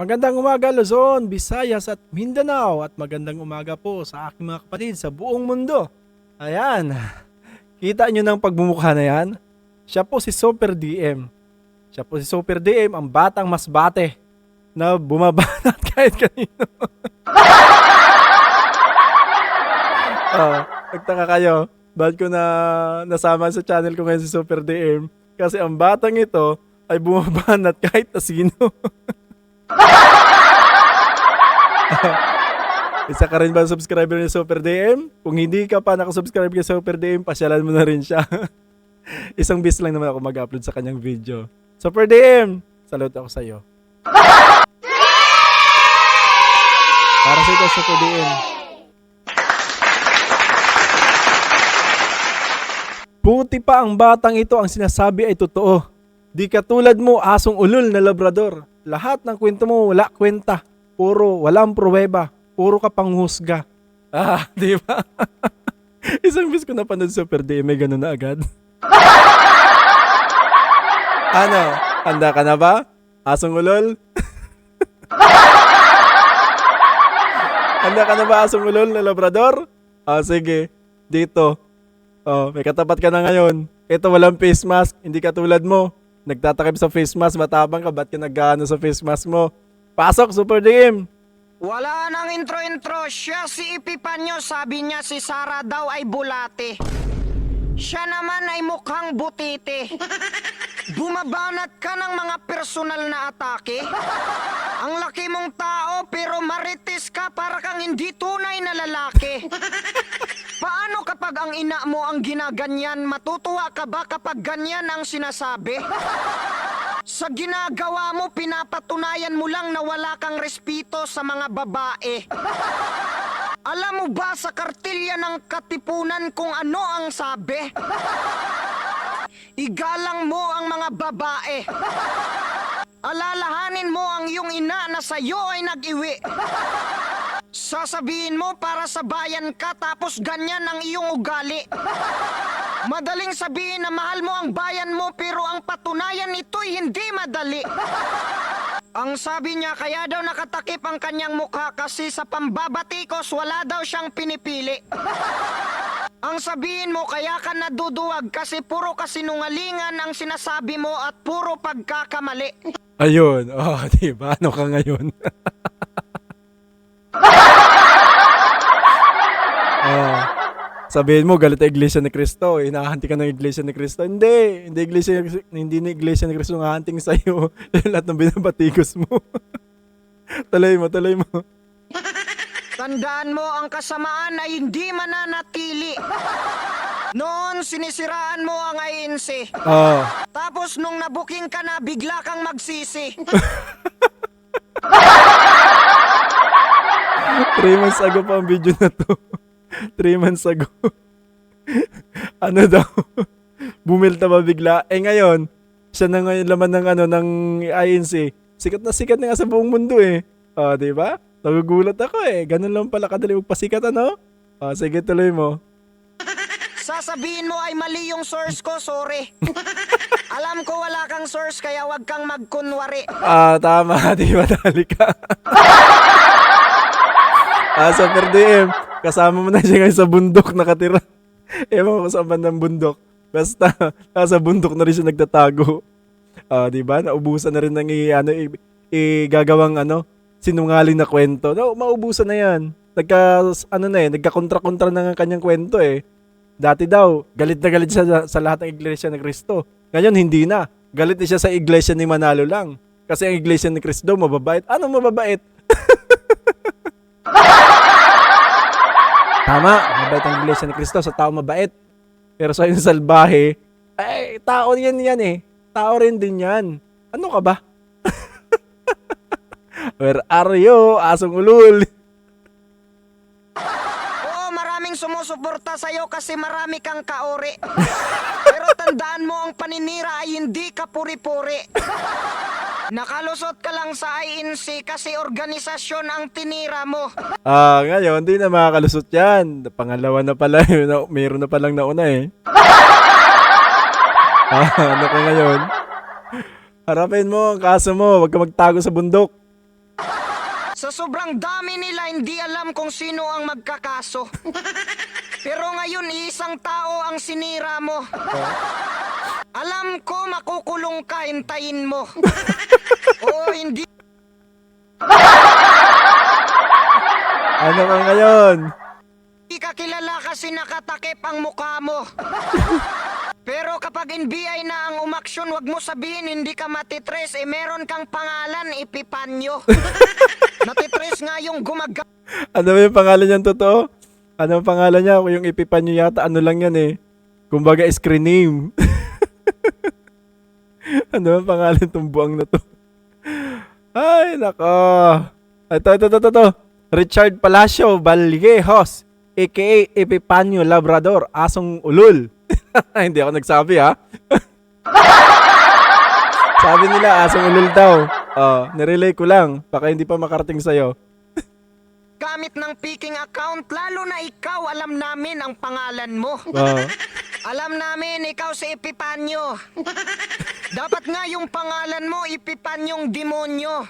Magandang umaga Luzon, Visayas at Mindanao at magandang umaga po sa aking mga kapatid sa buong mundo. Ayan, kita nyo ng pagmumukha na yan? Siya po si Super DM. Siya po si Super DM, ang batang mas bate na bumabanat kahit kanino. Nagtaka kayo, ba't ko nasama sa channel ko ngayon si Super DM? Kasi ang batang ito ay bumabanat kahit na sino. Isa ka rin ba subscriber ni Super DM? Kung hindi ka pa nakasubscribe kay Super DM, pasyalan mo na rin siya. Isang bis lang naman ako mag-upload sa kanyang video. Super DM, salute ako sa'yo. Para sa ito, Super DM. Buti pa ang batang ito, ang sinasabi ay totoo. Di katulad mo, asong ulol na labrador. Lahat ng kwento mo wala kwenta. Puro walang pruweba. Puro ka panghusga. Di ba? Isang bis ko napanood Super DM, may ganun na agad. Ano? Handa ka na ba? Asong ulol? Handa ka na ba, asong ulol na labrador? Sige. Dito. May katapat ka na ngayon. Ito walang face mask. Hindi ka tulad mo. Nagtatakip sa face mask. Matabang ka. Ba't ka nag-ano sa face mask mo? Pasok, Super DM! Wala nang intro-intro. Siya si Epipanyo. Sabi niya si Sarah daw ay bulate. Siya naman ay mukhang butite. Bumabanat ka ng mga personal na atake. Ang laki mong tao pero marites ka para kang hindi tunay na lalaki. Paano kapag ang ina mo ang ginaganyan? Matutuwa ka ba kapag ganyan ang sinasabi? Sa ginagawa mo, pinapatunayan mo lang na wala kang respeto sa mga babae. Alam mo ba sa kartilya ng katipunan kung ano ang sabi? Igalang mo ang mga babae. Alalahanin mo ang iyong ina na sa'yo ay nag-iwi. Sasabihin mo para sa bayan ka tapos ganyan ang iyong ugali. Madaling sabihin na mahal mo ang bayan mo pero ang patunayan nito'y hindi madali. Ang sabi niya kaya daw nakatakip ang kanyang mukha kasi sa pambabatikos wala daw siyang pinipili. Ang sabihin mo kaya ka naduduwag kasi puro kasinungalingan ang sinasabi mo at puro pagkakamali. Ayun. Diba? Ano ka ngayon? Sabihin mo, galit ang Iglesia ni Cristo. Hinahanti ka ng Iglesia ni Cristo. Hindi ni Iglesia ni Cristo nahanting sa'yo. Lahat ng binabatikos mo. Tuloy mo. Tandaan mo, ang kasamaan ay hindi mananatili. Noon, sinisiraan mo ang INC. Tapos nung nabuking ka na, bigla kang magsisi. 3 months ago pa ang video na to. 3 months ago. Ano daw? Bumilta ba bigla? Ngayon, siya na ngayon laman ng INC. Sikat na nga sa buong mundo eh. Di ba? Nagugulat ako eh. Ganun lang pala kadali magpasikat ano? Sige, tuloy mo. Sasabihin mo ay mali yung source ko, sorry. Alam ko wala kang source kaya wag kang magkunwari. Tama. Di ba dali ka? Super DM, kasama mo na siya ngayon sa bundok nakatira. Ewan ko sa bandang bundok. Basta, sa bundok na rin siya nagtatago. Diba? Naubusan na rin ng gagawang sinungaling na kwento. No, maubusan na yan. Nagkakontra-kontra na ng kanyang kwento eh. Dati daw, galit na galit siya sa lahat ng Iglesia ni Cristo. Ngayon, hindi na. Galit na siya sa Iglesia ni Manalo lang. Kasi ang Iglesia ni Cristo, mababait. Anong mababait? Tama, mabait ang Iglesia ni Cristo sa tao mabait. Pero sa yung salbahe, tao yan eh. Tao rin din yan. Ano ka ba? Where are you, asong ulul? Oo, maraming sumusuporta sa'yo kasi marami kang kaori. Pero tandaan mo ang paninira ay hindi ka puri-puri. Nakalusot ka lang sa INC kasi organisasyon ang tinira mo. Ngayon, hindi na makakalusot yan. Pangalawa na pala, mayroon na palang nauna eh. Ano ka ngayon? Harapin mo ang kaso mo, huwag ka magtago sa bundok. Sa sobrang dami nila, hindi alam kung sino ang magkakaso. Pero ngayon, isang tao ang sinira mo. Alam ko makukulong ka, hintayin mo. Oo, hindi. Ano ka ngayon? Hindi ka kilala kasi nakatakip ang mukha mo. Pero kapag NBI na ang umaksyon, wag mo sabihin hindi ka matitres. Meron kang pangalan, Epipanyo. Matitres nga yung gumagamit. Ano ba yung pangalan niyan totoo? Ano ang pangalan niya? Yung Epipanyo yata, ano lang yan eh. Kumbaga screen name. Ano ang pangalan tong buwang na to? Ay, nako. Ito. Richard Palacio Vallejos, aka Epipanyo Labrador, asong ulol. Hindi ako nagsabi ha. Sabi nila asong ulol daw. Nirelay ko lang. Baka hindi pa makarating sa'yo. Gamit ng peking account, lalo na ikaw, alam namin ang pangalan mo. Alam namin, ikaw si Epipanyo. Dapat nga yung pangalan mo, Epipanyong Demonyo.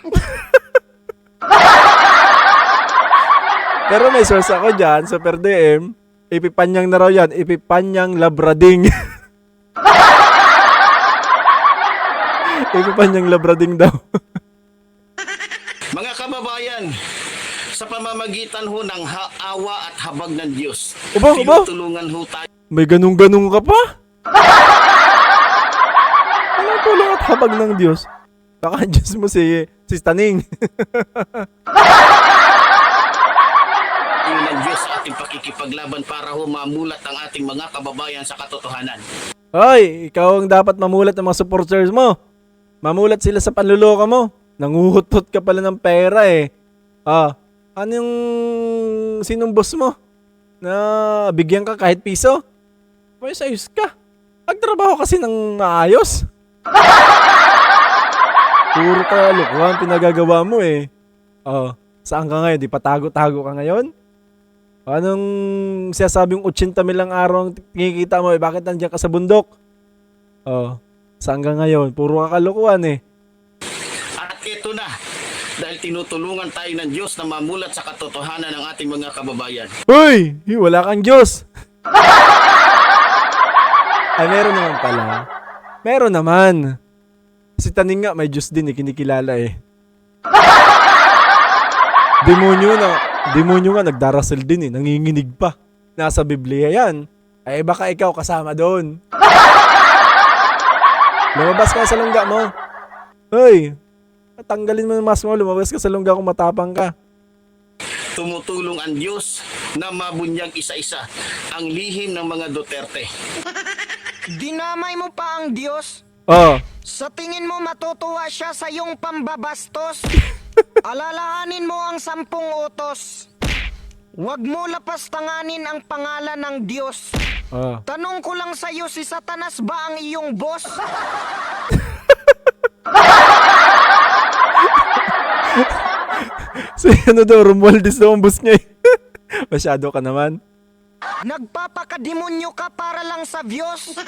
Pero may source ako dyan, Super DM. Epipanyang na raw yan. Epipanyang Labrading. Epipanyang Labrading daw. Mga kababayan, sa pamamagitan ho ng awa at habag ng Diyos, Ubo. tinutulungan ho tayo. May ganung-ganung ka pa? Anong tulong at habag ng Diyos? Baka Diyos mo si Taning. ng Diyos sa ating pakikipaglaban para ho mamulat ang ating mga kababayan sa katotohanan. Hoy, ikaw ang dapat mamulat ng mga supporters mo. Mamulat sila sa panluloko mo. Nanguhutot ka pala ng pera eh. Anong sinong boss mo? Na bigyan ka kahit piso? May sayos ka. Magtrabaho kasi ng maayos. Puro ka lukuhan pinagagawa mo eh. Saan ka ngayon? Di patago-tago ka ngayon? Anong sinasabing 80 milang araw ang kikita mo eh? Bakit nandiyan ka sa bundok? Saan ka ngayon? Puro ka kalukuhan eh. At ito na, dahil tinutulungan tayo ng Diyos na mamulat sa katotohanan ng ating mga kababayan. Uy! Wala kang Diyos! Ay, meron naman pala. Meron naman. Si Taning nga, may Diyos din eh, kinikilala eh. Demonyo nga, nagdarasal din eh, nanginginig pa. Nasa Biblia yan. Ay, baka ikaw kasama doon. Lumabas ka sa lungga mo. Hoy! Tanggalin mo ng mask mo, lumabas ka sa lungga kung matapang ka. Tumutulong ang Diyos na mabunyag isa-isa ang lihim ng mga Duterte. Dinamay mo pa ang Diyos? Sa tingin mo matutuwa siya sa iyong pambabastos? Alalahanin mo ang 10 utos. Huwag mo lapastanganin ang pangalan ng Diyos. Tanong ko lang sa iyo, si Satanas ba ang iyong boss? Si ano daw, Romualdez daw ang boss niya eh. Masyado ka naman. Nagpapakademonyo ka para lang sa Diyos?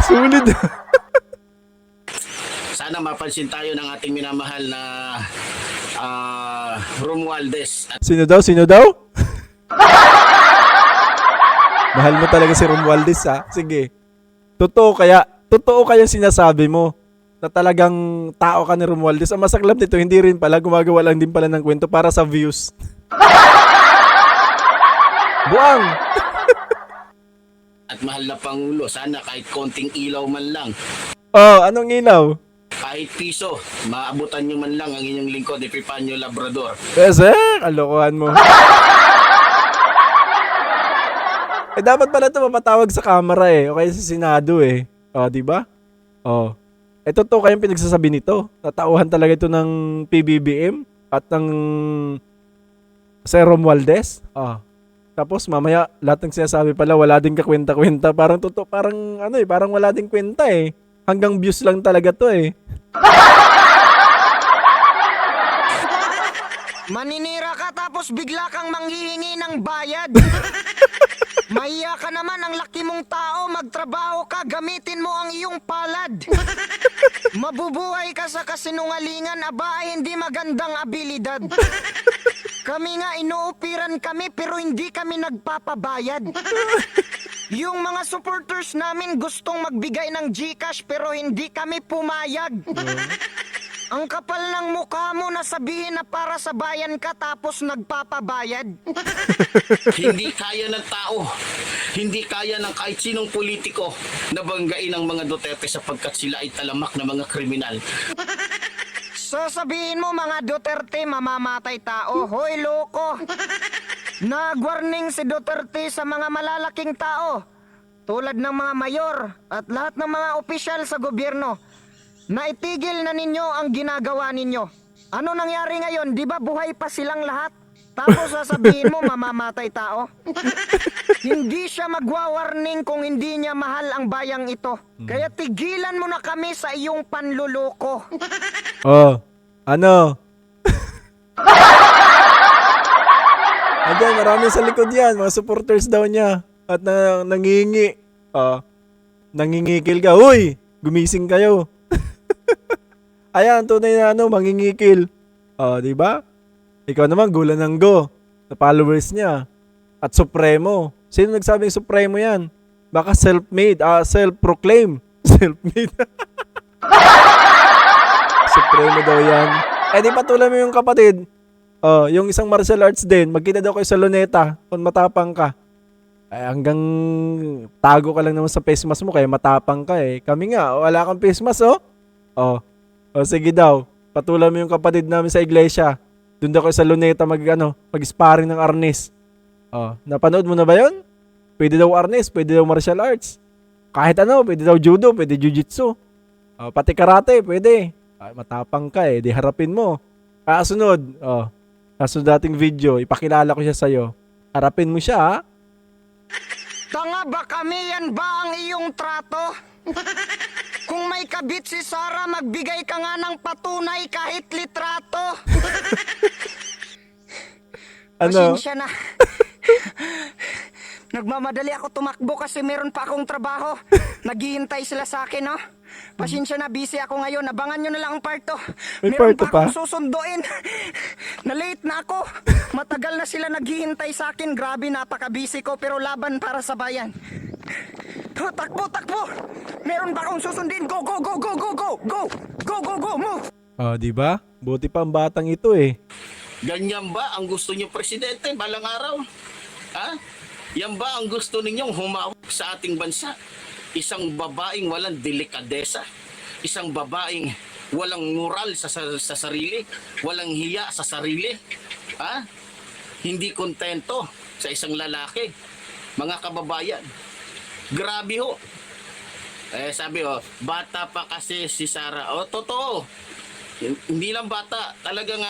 Sulit. Sana mapansin tayo ng ating minamahal na Romualdez. At Sino daw? Mahal mo talaga si Romualdez ha? Sige. Totoo kaya sinasabi mo na talagang tao ka ni Romualdez? Ang masaklap nito, hindi rin pala, gumagawa lang din pala ng kwento para sa views. Buang! At mahal na Pangulo, sana kahit konting ilaw man lang, Anong ilaw? kahit piso, maabutan nyo man lang ang inyong lingkod, Epipanyo Labrador. Yes, kalokohan mo. Dapat pala ito mapatawag sa camera eh, o kaya sa Senado eh. Di ba? Totoo kayong pinagsasabi nito. Natauhan talaga ito ng PBBM at ng Sir Romualdez. Tapos mamaya lahat ng sinasabi pala wala din kakwenta-kwenta. Parang totoo, parang wala din kwenta eh. Hanggang views lang talaga to eh. Maninira ka tapos bigla kang manghihingi ng bayad. Mahiya ka naman, ang laki mong tao, magtrabaho ka, gamitin mo ang iyong palad. Mabubuhay ka sa kasinungalingan, aba ay hindi magandang abilidad. Kami nga inuupiran kami pero hindi kami nagpapabayad. Yung mga supporters namin gustong magbigay ng GCash pero hindi kami pumayag. Ang kapal ng mukha mo na sabihin na para sa bayan ka tapos nagpapabayad. Hindi kaya ng tao, hindi kaya ng kahit sinong politiko na banggain ang mga Duterte sapagkat sila ay talamak na mga kriminal. Sasabihin mo mga Duterte mamamatay tao, hoy loko. Nag-warning si Duterte sa mga malalaking tao tulad ng mga mayor at lahat ng mga opisyal sa gobyerno na itigil na ninyo ang ginagawa ninyo. Ano nangyari ngayon? Di ba buhay pa silang lahat? Tapos sasabihin mo mamamatay tao? Hindi siya magwa-warning kung hindi niya mahal ang bayang ito. Kaya tigilan mo na kami sa iyong panluloko. Oh, ano? Andiyan, marami sa likod yan. Mga supporters daw niya. At nangingi. Nangingikil ka. Uy! Gumising kayo. Ayan, tunay na mangingikil. Di ba? Ikaw naman, gula ng go. Sa followers niya. At Supremo. Sino nagsabing Supremo yan? Baka self-made. Self-proclaim. Self-made. Supremo daw yan. Eh di patuloy mo yung kapatid. Yung isang martial arts din. Magkita daw kayo sa Luneta. Kung matapang ka. Ay, hanggang tago ka lang naman sa face mask mo. Kaya matapang ka eh. Kami nga, wala kang face mask sige daw. Patuloy mo yung kapatid namin sa iglesia. Doon daw kayo sa Luneta mag-sparring ng arnis. Napanood mo na ba yun? Pwede daw arnis, pwede daw martial arts. Kahit pwede daw judo, pwede jiu-jitsu. Pati karate, pwede. Matapang ka eh, di harapin mo. Kasunod, kasunod dating video, ipakilala ko siya sa'yo. Harapin mo siya, ha? Tanga ba kami? Yan ba ang iyong trato? Kung may kabit si Sara, magbigay ka nga ng patunay kahit litrato. Ano? Pasensya na. Nagmamadali ako tumakbo kasi meron pa akong trabaho. Naghihintay sila sa akin, no? Pasensya na, busy ako ngayon. Abangan nyo na lang ang part 2. May Meron part 2 pa pa? akong susunduin. Na-late na ako. Matagal na sila naghihintay sa akin. Grabe, napaka-busy ko pero laban para sa bayan. Takbo, takbo! Meron pa akong susundin. Go, go, go, go, go, go! Go! Go, go, go! Move! Di ba? Buti pa ang batang ito eh. Ganyan ba ang gusto niyo, Presidente, balang araw? Ha? Yan ba ang gusto ninyong humawak sa ating bansa? Isang babaeng walang delikadesa, isang babaeng walang moral sa sarili, walang hiya sa sarili, ha? Hindi kontento sa isang lalaki. Mga kababayan, grabe ho. Sabi bata pa kasi si Sara. Totoo. Hindi lang bata, talagang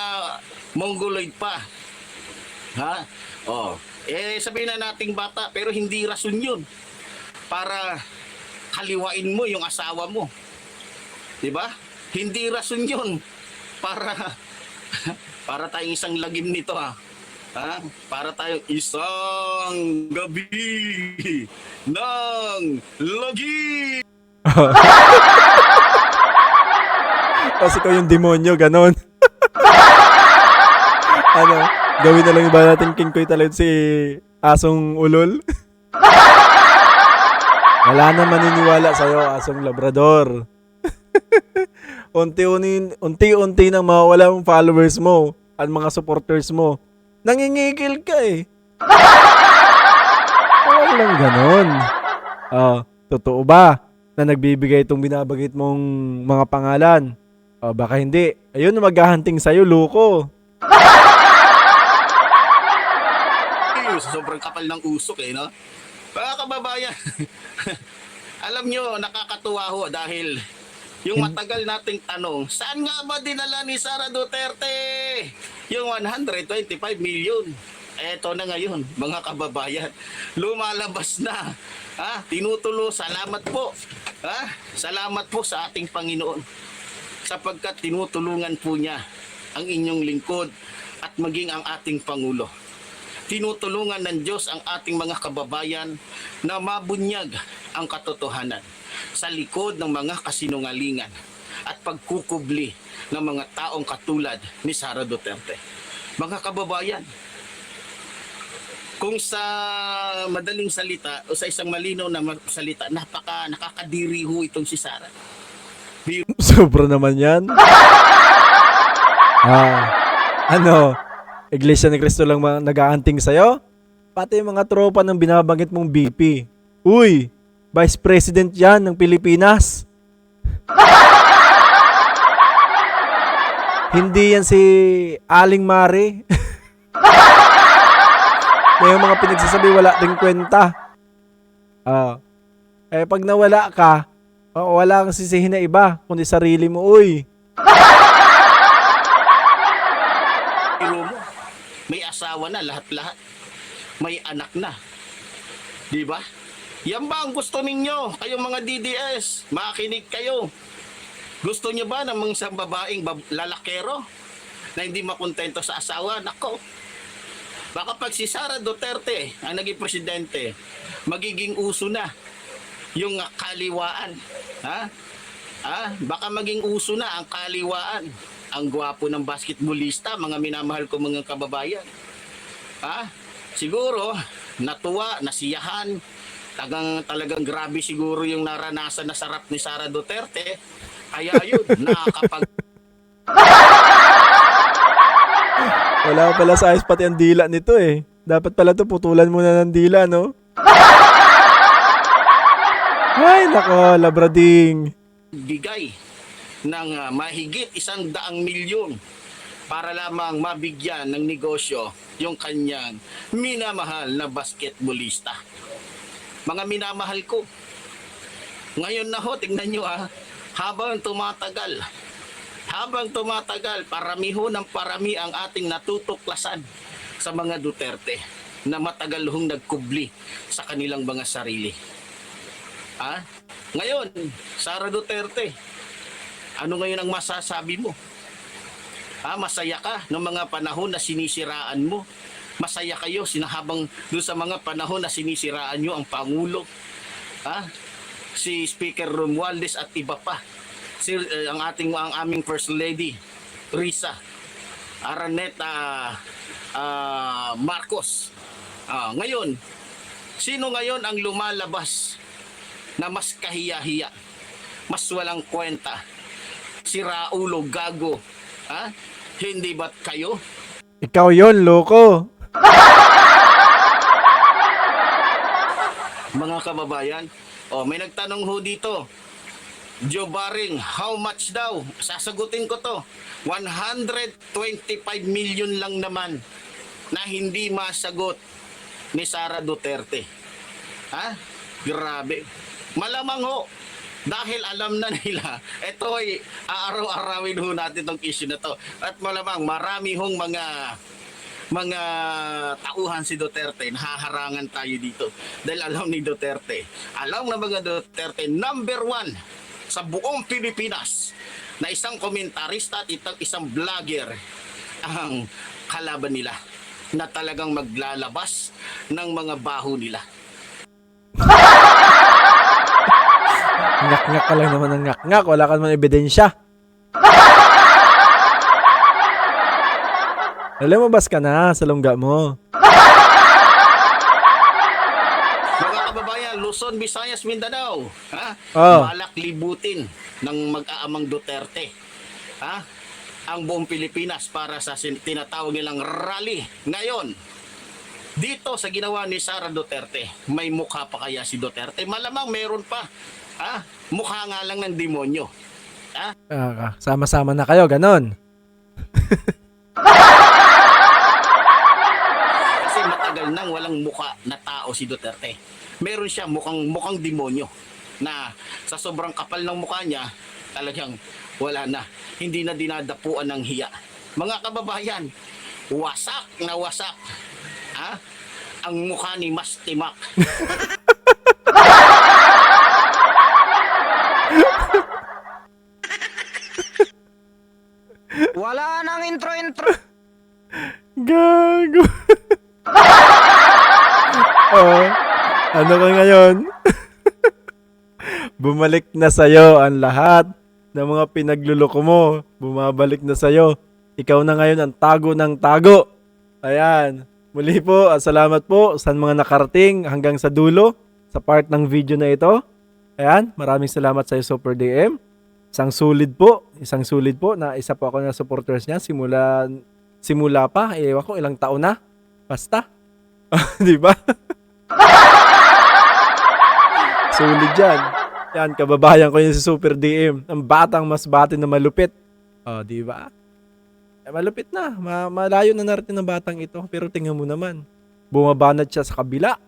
mongoloid pa. Ha? Sabihin na nating bata, pero hindi rason yun para kaliwain mo yung asawa mo. 'Di ba? Hindi rason yun para tayong isang lagim nito, ha? Para tayong isang gabi ng lagi. Kasi ikaw yung demonyo, ganon. Gawin na lang ba natin King Koy talaga si Asong Ulol? Wala na maniniwala sa'yo, Asong Labrador. Unti-unti nang mawawala ang followers mo at mga supporters mo. Nangingikil ka eh. Huwag lang ganon. Totoo ba na nagbibigay itong binabagit mong mga pangalan? Baka hindi. Ayun, maghahunting sa'yo, loko. Sobrang kapal ng usok no? Mga kababayan, alam nyo, nakakatuwa ho dahil yung matagal nating tanong, saan nga ba dinala ni Sara Duterte yung 125 million? Eto na ngayon, mga kababayan, lumalabas na. Tinutulo, salamat po. Salamat po sa ating Panginoon sapagkat tinutulungan po niya ang inyong lingkod at maging ang ating Pangulo. tinutulungan ng Diyos ang ating mga kababayan na mabunyag ang katotohanan sa likod ng mga kasinungalingan at pagkukubli ng mga taong katulad ni Sara Duterte. Mga kababayan, kung sa madaling salita o sa isang malinaw na salita, nakakadiri ho itong si Sara. Sobra naman yan. Iglesia ni Cristo lang nag-aanting sa'yo? Pati yung mga tropa ng binabanggit mong BP. Uy, Vice President yan ng Pilipinas. Hindi yan si Aling Mari. Na yung mga pinagsasabi wala ding kwenta. Pag nawala ka, wala kang sisihin na iba, kundi sarili mo, uy. Pero mo, may asawa na lahat-lahat. May anak na. Di ba? Yan ba ang gusto ninyo? Kayong mga DDS, makinig kayo. Gusto niyo ba ng mga isang babaeng lalakero na hindi makontento sa asawa? Nako. Baka pag si Sara Duterte ang naging presidente, magiging uso na yung kaliwaan. Baka maging uso na ang kaliwaan. Ang gwapo ng basketballista, mga minamahal ko mga kababayan. Siguro, natuwa, nasiyahan, talagang grabe siguro yung naranasan na sarap ni Sara Duterte. Kaya yun, Wala pala sa ayos pati ang dila nito eh. Dapat pala to putulan muna ng dila, no? Ay, nako, labrading. bigay ng mahigit 100 milyon para lamang mabigyan ng negosyo yung kanyang minamahal na basketballista. Mga minamahal ko, ngayon na ho, tingnan nyo habang tumatagal, parami ho ng parami ang ating natutuklasan sa mga Duterte na matagal hong nagkubli sa kanilang mga sarili. Ngayon, Sara Duterte, ano ngayon ang masasabi mo? Masaya ka ng mga panahon na sinisiraan mo? Masaya kayo sinahabang doon sa mga panahon na sinisiraan nyo ang Pangulo? Si Speaker Romualdez at iba pa. Ang aming First Lady, Risa, Araneta Marcos. Ngayon, sino ngayon ang lumalabas na mas kahiya-hiya, mas walang kwenta? Si Raulo Gago. Hindi ba't kayo? Ikaw yon, loko. Mga kababayan, may nagtanong ho dito. Joe Baring, how much daw? Sasagutin ko to. 125 million lang naman na hindi masagot ni Sara Duterte. Grabe. Malamang ho, dahil alam na nila, ito ay aaraw-arawin ho natin itong issue na to. At malamang marami hong mga tauhan si Duterte, nahaharangan tayo dito. Dahil alam ni Duterte, alam na mga Duterte, number 1 sa buong Pilipinas na isang komentarista at isang vlogger ang kalaban nila na talagang maglalabas ng mga baho nila. Ngak-ngak ka lang naman ng ngak-ngak. Wala ka naman ebidensya. Lumabas ka na sa lungga mo. Mga kababayan, Luzon, Visayas, Mindanao, balak libutin ng mag-aamang Duterte ang buong Pilipinas para sa tinatawag nilang rally. Ngayon, dito sa ginawa ni Sara Duterte, may mukha pa kaya si Duterte? Malamang meron pa. Mukha nga lang ng demonyo. Sama-sama na kayo, ganon. Kasi matagal nang walang mukha na tao si Duterte. Meron siya mukhang demonyo na sa sobrang kapal ng mukha niya, talagang wala na. Hindi na dinadapuan ng hiya. Mga kababayan, wasak na wasak ang mukha ni Mas Timak. Wala nang intro-intro. Gago. Ano ka ngayon? Bumalik na sa'yo ang lahat ng mga pinagluloko mo. Bumabalik na sa'yo. Ikaw na ngayon ang tago ng tago. Ayan. Muli po, salamat po sa mga nakarating hanggang sa dulo sa part ng video na ito. Ayan, maraming salamat sa Super DM. Isang solid po na isa po ako na supporters niya simula pa, ewan ko ilang taon na. Basta. Di ba? Solid yan. Yan, kababayan ko yun si Super DM. Ang batang mas bati na malupit. Oh, di ba? Malupit na. Malayo na narating ng batang ito. Pero tingnan mo naman. Bumabanat siya sa kabila.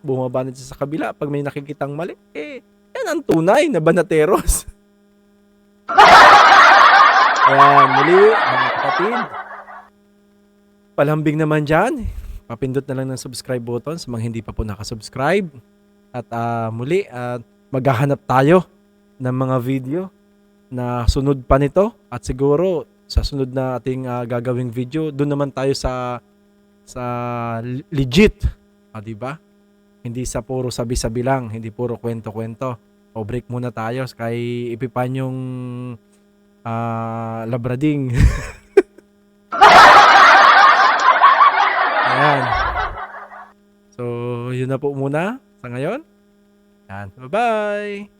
Pag may nakikitang mali, yan ang tunay na banateros. Ayan, muli, mga kapatid. Palambing naman dyan. Papindot na lang ng subscribe button sa mga hindi pa po nakasubscribe. At muli, maghahanap tayo ng mga video na sunod pa nito. At siguro, sa sunod na ating gagawing video, doon naman tayo sa legit. Diba? Hindi sa puro sabi-sabi lang, hindi puro kwento-kwento. O break muna tayo kay Epipanyong Labrading. Ayan. So, yun na po muna sa ngayon. Ayan. Bye-bye!